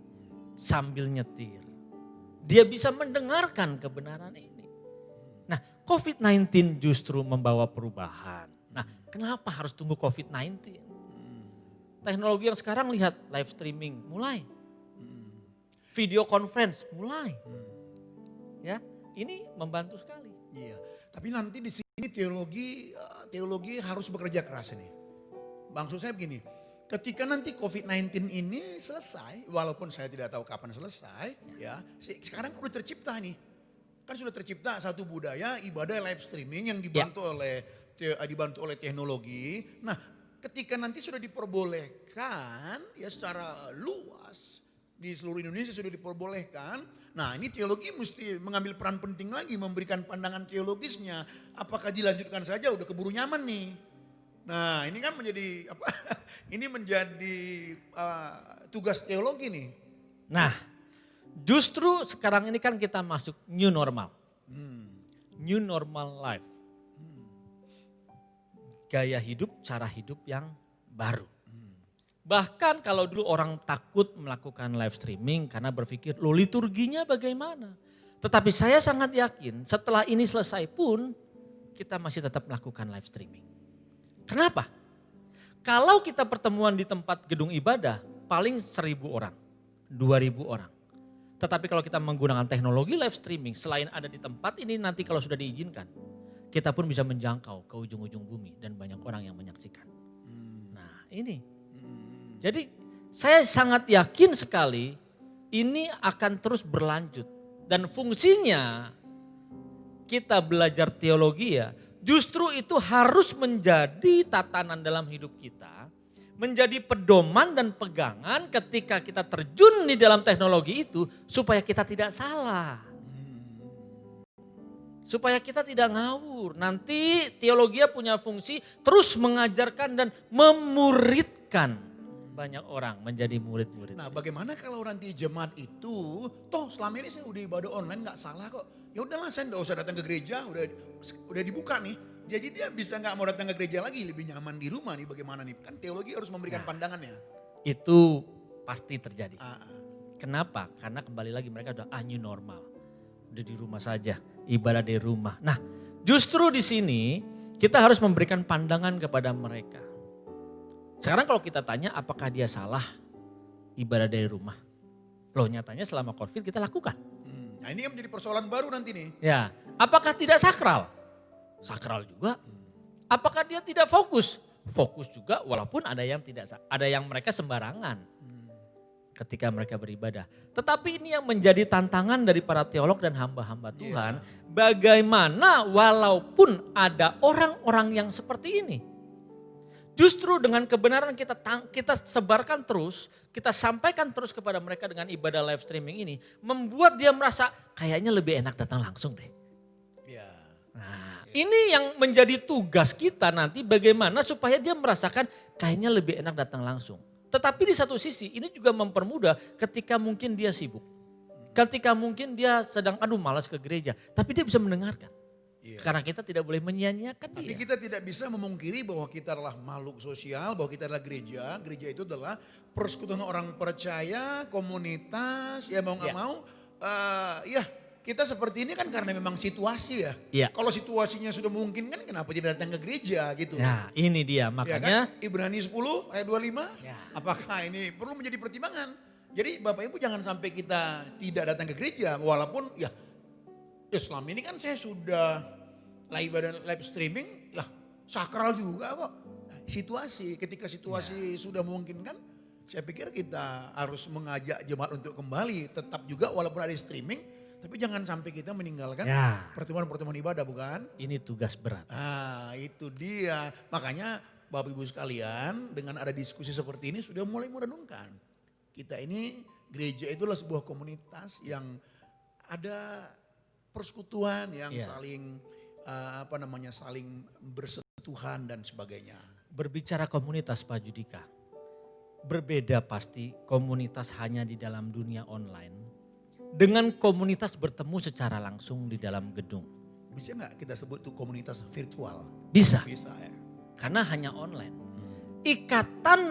sambil nyetir. Dia bisa mendengarkan kebenaran ini. Nah, COVID-19 justru membawa perubahan. Nah, kenapa harus tunggu COVID-19? Teknologi yang sekarang lihat live streaming mulai. Video conference mulai. Ya, ini membantu sekali. Iya, tapi nanti di sini teologi harus bekerja keras ini. Maksud saya begini, ketika nanti COVID-19 ini selesai, walaupun saya tidak tahu kapan selesai, ya sekarang sudah tercipta nih. Kan sudah tercipta satu budaya ibadah live streaming yang dibantu oleh teknologi. Nah, ketika nanti sudah diperbolehkan ya secara luas di seluruh Indonesia sudah diperbolehkan. Nah, ini teologi mesti mengambil peran penting lagi, memberikan pandangan teologisnya. Apakah dilanjutkan saja udah keburu nyaman nih. Nah, ini kan menjadi apa? Ini menjadi tugas teologi nih. Nah, justru sekarang ini kan kita masuk new normal. New normal life. Gaya hidup, cara hidup yang baru. Bahkan kalau dulu orang takut melakukan live streaming karena berpikir, loh liturginya bagaimana? Tetapi saya sangat yakin setelah ini selesai pun kita masih tetap melakukan live streaming. Kenapa? Kalau kita pertemuan di tempat gedung ibadah paling 1.000 orang, 2.000 orang. Tetapi kalau kita menggunakan teknologi live streaming selain ada di tempat ini nanti kalau sudah diizinkan. Kita pun bisa menjangkau ke ujung-ujung bumi dan banyak orang yang menyaksikan. Nah ini. Jadi saya sangat yakin sekali ini akan terus berlanjut. Dan fungsinya kita belajar teologi ya. Justru itu harus menjadi tatanan dalam hidup kita. Menjadi pedoman dan pegangan ketika kita terjun di dalam teknologi itu. Supaya kita tidak salah. Supaya kita tidak ngawur. Nanti teologi punya fungsi terus mengajarkan dan memuridkan banyak orang menjadi murid-murid. Nah, bagaimana kalau nanti jemaat itu, toh selama ini saya udah ibadah online nggak salah kok. Ya udahlah, saya nggak usah datang ke gereja, udah dibuka nih. Jadi dia bisa nggak mau datang ke gereja lagi, lebih nyaman di rumah nih. Bagaimana nih? Kan teologi harus memberikan pandangannya. Itu pasti terjadi. Kenapa? Karena kembali lagi mereka udah new normal. Udah di rumah saja, ibadah di rumah. Nah, justru di sini kita harus memberikan pandangan kepada mereka. Sekarang kalau kita tanya apakah dia salah ibadah dari rumah? Loh nyatanya selama COVID kita lakukan. Nah ini kan menjadi persoalan baru nanti nih. Ya, Apakah tidak sakral? Sakral juga. Apakah dia tidak fokus? Fokus juga walaupun ada yang mereka sembarangan ketika mereka beribadah. Tetapi ini yang menjadi tantangan dari para teolog dan hamba-hamba Tuhan. Bagaimana walaupun ada orang-orang yang seperti ini. Justru dengan kebenaran kita sebarkan terus, kita sampaikan terus kepada mereka dengan ibadah live streaming ini. Membuat dia merasa kayaknya lebih enak datang langsung deh. Nah, ini yang menjadi tugas kita nanti bagaimana supaya dia merasakan kayaknya lebih enak datang langsung. Tetapi di satu sisi ini juga mempermudah ketika mungkin dia sibuk. Ketika mungkin dia sedang malas ke gereja. Tapi dia bisa mendengarkan. Karena kita tidak boleh menyia-nyiakan dia. Tapi kita tidak bisa memungkiri bahwa kita adalah makhluk sosial, bahwa kita adalah gereja. Gereja itu adalah persekutuan orang percaya, komunitas, ya mau gak mau. Kita seperti ini kan karena memang situasi ya. Kalau situasinya sudah mungkin kan kenapa tidak datang ke gereja gitu. Nah ini dia makanya. Ya kan? Ibrani 10 ayat 25, apakah ini perlu menjadi pertimbangan. Jadi Bapak Ibu jangan sampai kita tidak datang ke gereja walaupun ya selama ini kan saya sudah live streaming ya sakral juga kok. Ketika situasi sudah mungkin kan saya pikir kita harus mengajak jemaat untuk kembali tetap juga walaupun ada streaming. Tapi jangan sampai kita meninggalkan pertemuan-pertemuan ibadah bukan? Ini tugas berat. Itu dia. Makanya Bapak Ibu sekalian dengan ada diskusi seperti ini sudah mulai merenungkan. Kita ini gereja itulah sebuah komunitas yang ada persekutuan yang saling saling bersentuhan dan sebagainya. Berbicara komunitas Pak Judika, berbeda pasti komunitas hanya di dalam dunia online dengan komunitas bertemu secara langsung di dalam gedung. Bisa nggak kita sebut itu komunitas virtual? Bisa. Bisa ya. Karena hanya online. Ikatan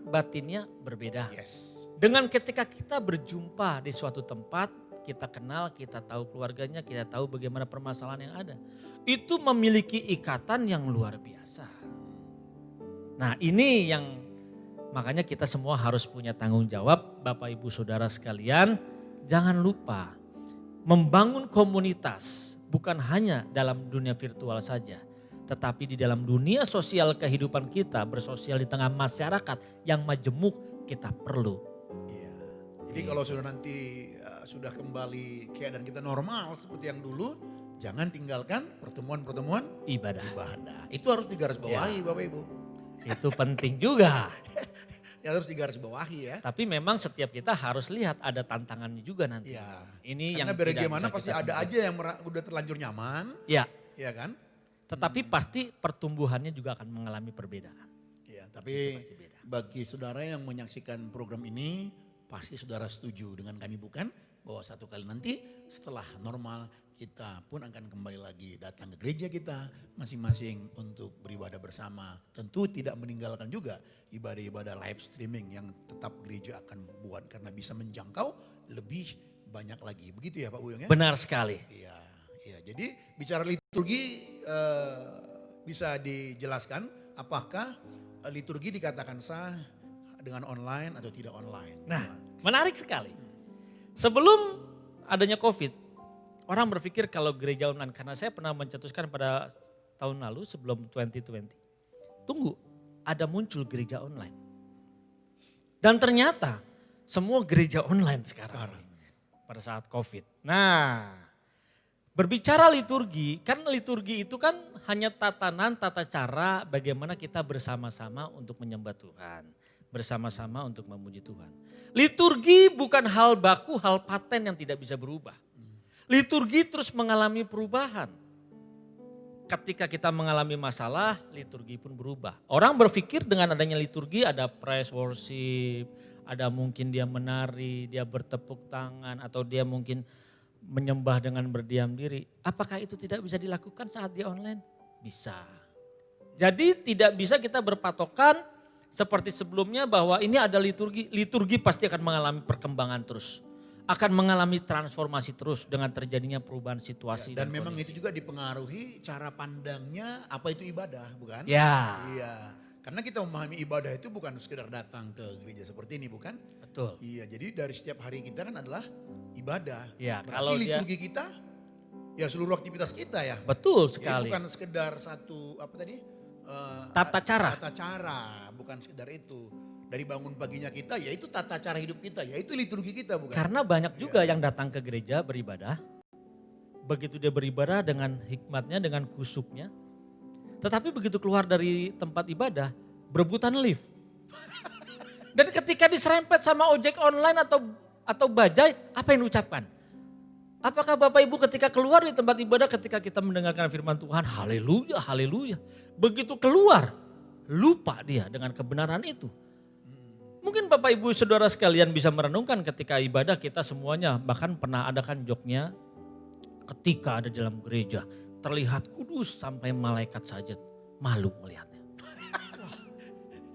batinnya berbeda. Yes. Dengan ketika kita berjumpa di suatu tempat, kita kenal, kita tahu keluarganya, kita tahu bagaimana permasalahan yang ada. Itu memiliki ikatan yang luar biasa. Nah ini yang makanya kita semua harus punya tanggung jawab Bapak Ibu Saudara sekalian. Jangan lupa membangun komunitas bukan hanya dalam dunia virtual saja. Tetapi di dalam dunia sosial kehidupan kita bersosial di tengah masyarakat yang majemuk kita perlu. Jadi kalau sudah nanti sudah kembali keadaan kita normal seperti yang dulu. Jangan tinggalkan pertemuan-pertemuan ibadah. Itu harus digarisbawahi Bapak Ibu. Itu penting juga. Ya harus digarisbawahi ya. Tapi memang setiap kita harus lihat ada tantangannya juga nanti. Ini karena yang bagaimana pasti ada aja yang udah terlanjur nyaman. Ya kan? Tetapi pasti pertumbuhannya juga akan mengalami perbedaan. Ya, tapi bagi saudara yang menyaksikan program ini pasti saudara setuju dengan kami bukan? Bahwa satu kali nanti setelah normal kita pun akan kembali lagi datang ke gereja kita masing-masing untuk beribadah bersama. Tentu tidak meninggalkan juga ibadah-ibadah live streaming yang tetap gereja akan buat karena bisa menjangkau lebih banyak lagi. Begitu ya Pak Buyung ya? Benar sekali. Iya. Jadi bicara liturgi bisa dijelaskan apakah liturgi dikatakan sah dengan online atau tidak online. Nah menarik sekali. Sebelum adanya COVID, orang berpikir kalau gereja online, karena saya pernah mencetuskan pada tahun lalu sebelum 2020. Tunggu, ada muncul gereja online. Dan ternyata semua gereja online sekarang pada saat COVID. Nah, berbicara liturgi, kan liturgi itu kan hanya tatanan, tata cara bagaimana kita bersama-sama untuk menyembah Tuhan. Bersama-sama untuk memuji Tuhan. Liturgi bukan hal baku, hal paten yang tidak bisa berubah. Liturgi terus mengalami perubahan. Ketika kita mengalami masalah, liturgi pun berubah. Orang berpikir dengan adanya liturgi ada praise worship, ada mungkin dia menari, dia bertepuk tangan, atau dia mungkin menyembah dengan berdiam diri. Apakah itu tidak bisa dilakukan saat dia online? Bisa. Jadi tidak bisa kita berpatokan seperti sebelumnya bahwa ini ada liturgi. Liturgi pasti akan mengalami perkembangan terus. Akan mengalami transformasi terus dengan terjadinya perubahan situasi. Dan memang kondisi. Itu juga dipengaruhi cara pandangnya apa itu ibadah bukan? Ya. Iya. Karena kita memahami ibadah itu bukan sekedar datang ke gereja seperti ini bukan? Betul. Iya jadi dari setiap hari kita kan adalah ibadah. Ya, berarti liturgi kita ya seluruh aktivitas kita ya. Betul Jadi sekali. bukan sekedar satu apa tadi? Tata cara. Tata cara, bukan sekedar itu. Dari bangun paginya kita, ya itu tata cara hidup kita, ya itu liturgi kita bukan? Karena banyak juga yang datang ke gereja beribadah. Begitu dia beribadah dengan hikmatnya, dengan kusuknya. Tetapi begitu keluar dari tempat ibadah, berebutan lift. Dan ketika diserempet sama ojek online atau bajai, apa yang diucapkan? Apakah Bapak Ibu ketika keluar di tempat ibadah, ketika kita mendengarkan firman Tuhan, haleluya, haleluya. Begitu keluar, lupa dia dengan kebenaran itu. Mungkin Bapak Ibu Saudara sekalian bisa merenungkan ketika ibadah kita semuanya, bahkan pernah adakan joknya ketika ada dalam gereja. Terlihat kudus sampai malaikat saja malu melihatnya.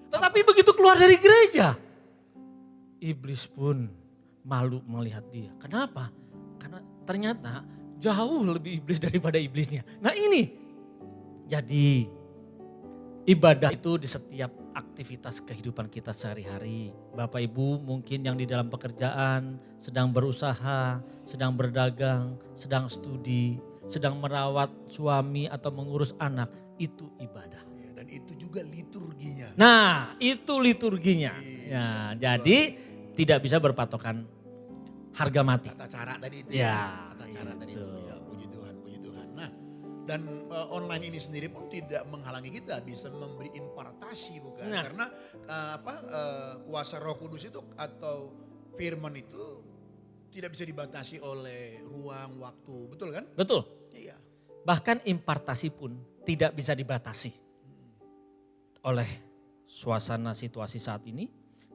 Tetapi begitu keluar dari gereja, iblis pun malu melihat dia. Kenapa? Karena ternyata jauh lebih iblis daripada iblisnya. Nah ini, jadi ibadah itu di setiap aktivitas kehidupan kita sehari-hari. Bapak Ibu mungkin yang di dalam pekerjaan, sedang berusaha, sedang berdagang, sedang studi, sedang merawat suami atau mengurus anak, itu ibadah. Ya, dan itu juga liturginya. Nah itu liturginya. Ya, jadi tidak bisa berpatokan harga mati. Tata cara tadi itu Ya, tata cara tadi itu. itu ya, puji Tuhan, puji Tuhan. Nah, dan online ini sendiri pun tidak menghalangi kita bisa memberi impartasi bukan? Nah. Karena kuasa Roh Kudus itu atau firman itu tidak bisa dibatasi oleh ruang, waktu, betul kan? Betul. Iya. Bahkan impartasi pun tidak bisa dibatasi oleh suasana situasi saat ini.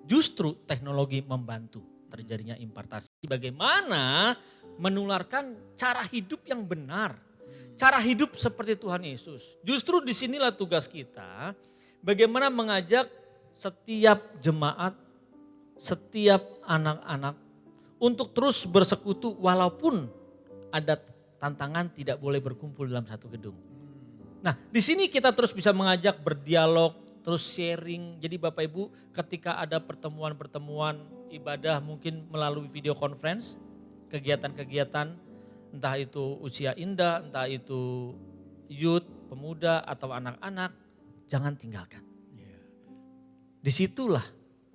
Justru teknologi membantu terjadinya impartasi. Bagaimana menularkan cara hidup yang benar. Cara hidup seperti Tuhan Yesus. Justru disinilah tugas kita. Bagaimana mengajak setiap jemaat, setiap anak-anak untuk terus bersekutu walaupun ada tantangan tidak boleh berkumpul dalam satu gedung. Nah di sini kita terus bisa mengajak berdialog, terus sharing. Jadi Bapak Ibu ketika ada pertemuan-pertemuan ibadah mungkin melalui video conference, kegiatan-kegiatan entah itu usia indah, entah itu youth, pemuda atau anak-anak, jangan tinggalkan. Disitulah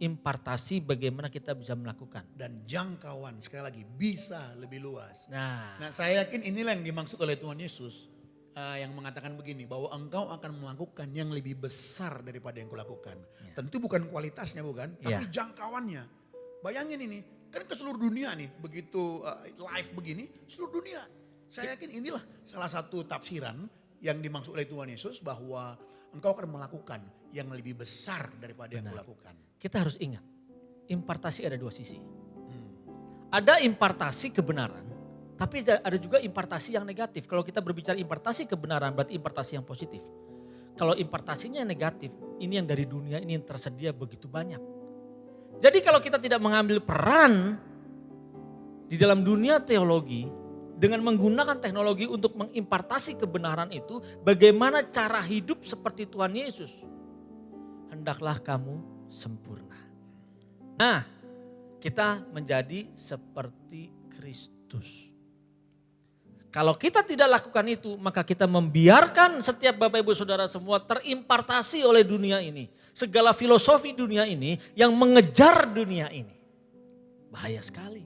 impartasi bagaimana kita bisa melakukan. Dan jangkauan sekali lagi bisa lebih luas. Nah, Nah saya yakin inilah yang dimaksud oleh Tuhan Yesus. Yang mengatakan begini, bahwa engkau akan melakukan yang lebih besar daripada yang kulakukan. Tentu bukan kualitasnya bukan, tapi jangkauannya. Bayangin ini, kan ke seluruh dunia nih, begitu live begini, seluruh dunia. Saya yakin inilah salah satu tafsiran yang dimaksud oleh Tuhan Yesus bahwa engkau akan melakukan yang lebih besar daripada yang kulakukan. kita harus ingat, impartasi ada dua sisi. Ada impartasi kebenaran, tapi ada juga impartasi yang negatif. Kalau kita berbicara impartasi kebenaran berarti impartasi yang positif. Kalau impartasinya yang negatif, ini yang dari dunia ini yang tersedia begitu banyak. Jadi kalau kita tidak mengambil peran di dalam dunia teologi dengan menggunakan teknologi untuk mengimpartasi kebenaran itu, bagaimana cara hidup seperti Tuhan Yesus. Hendaklah kamu sempurna. Nah, kita menjadi seperti Kristus. Kalau kita tidak lakukan itu, maka kita membiarkan setiap Bapak Ibu Saudara semua terimpartasi oleh dunia ini. Segala filosofi dunia ini yang mengejar dunia ini. Bahaya sekali.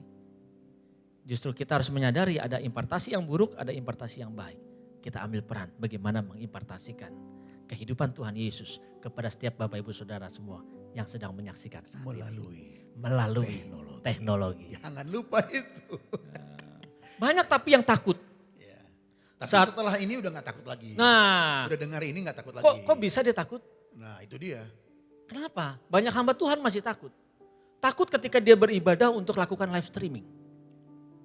Justru kita harus menyadari ada impartasi yang buruk, ada impartasi yang baik. Kita ambil peran bagaimana mengimpartasikan kehidupan Tuhan Yesus kepada setiap Bapak Ibu Saudara semua yang sedang menyaksikan saat ini. Melalui teknologi. Jangan lupa itu. Banyak tapi yang takut. Tapi Saat- setelah ini udah gak takut lagi. Nah, Udah dengar ini gak takut lagi. kok bisa dia takut? Nah itu dia. Kenapa? Banyak hamba Tuhan masih takut. Takut ketika dia beribadah untuk lakukan live streaming.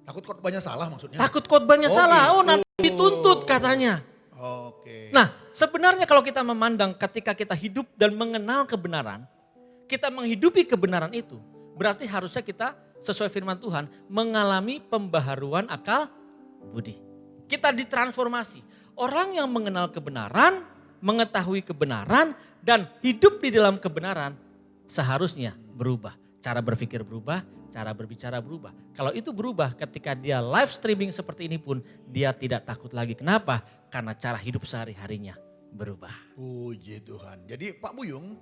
Takut khotbahnya salah maksudnya? Takut khotbahnya Oh, salah, gitu. nanti dituntut katanya. Oke. Nah, sebenarnya kalau kita memandang ketika kita hidup dan mengenal kebenaran, kita menghidupi kebenaran itu, berarti harusnya kita sesuai firman Tuhan mengalami pembaharuan akal budi. Kita ditransformasi. Orang yang mengenal kebenaran, mengetahui kebenaran dan hidup di dalam kebenaran seharusnya berubah. Cara berpikir berubah, cara berbicara berubah. Kalau itu berubah ketika dia live streaming seperti ini pun dia tidak takut lagi. Kenapa? Karena cara hidup sehari-harinya berubah. Puji Tuhan. Jadi Pak Buyung,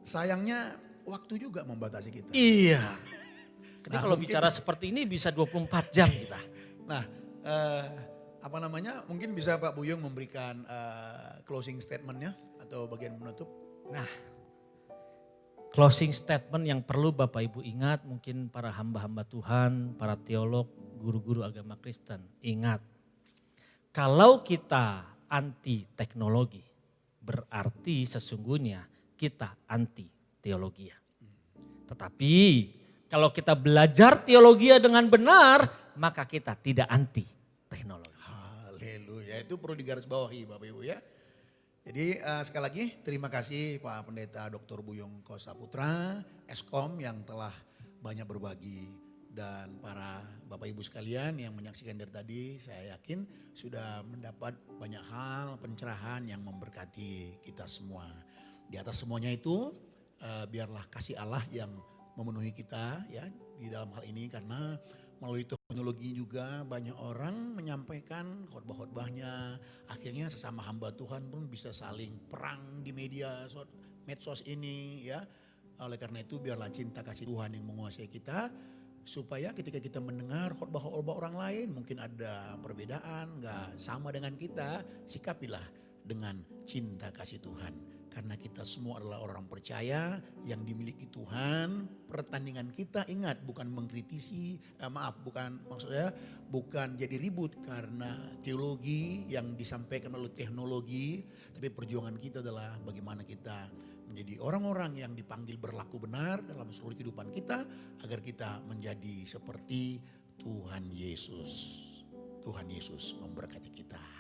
sayangnya waktu juga membatasi kita. Iya. Jadi Nah, kalau mungkin- bicara seperti ini bisa 24 jam kita. Nah, mungkin bisa Pak Buyung memberikan closing statementnya atau bagian penutup. Nah, closing statement yang perlu Bapak Ibu ingat, mungkin para hamba-hamba Tuhan, para teolog, guru-guru agama Kristen. Ingat, kalau kita anti teknologi, berarti sesungguhnya kita anti teologi. Tetapi kalau kita belajar teologi dengan benar, maka kita tidak anti teknologi. Haleluya, itu perlu digarisbawahi Bapak Ibu ya. Jadi sekali lagi terima kasih Pak Pendeta Dr. Buyung Kosa Putra, Eskom yang telah banyak berbagi, dan para Bapak Ibu sekalian yang menyaksikan dari tadi, saya yakin sudah mendapat banyak hal pencerahan yang memberkati kita semua. Di atas semuanya itu biarlah kasih Allah yang memenuhi kita ya di dalam hal ini, karena melalui teknologi juga banyak orang menyampaikan khotbah-khotbahnya. Akhirnya sesama hamba Tuhan pun bisa saling perang di medsos ini ya. Oleh karena itu biarlah cinta kasih Tuhan yang menguasai kita, supaya ketika kita mendengar khotbah-khotbah orang lain mungkin ada perbedaan, gak sama dengan kita, sikapilah dengan cinta kasih Tuhan. Karena kita semua adalah orang percaya yang dimiliki Tuhan. Pertandingan kita ingat bukan mengkritisi, bukan jadi ribut karena teologi yang disampaikan oleh teknologi. Tapi perjuangan kita adalah bagaimana kita menjadi orang-orang yang dipanggil berlaku benar dalam seluruh kehidupan kita, agar kita menjadi seperti Tuhan Yesus. Tuhan Yesus memberkati kita.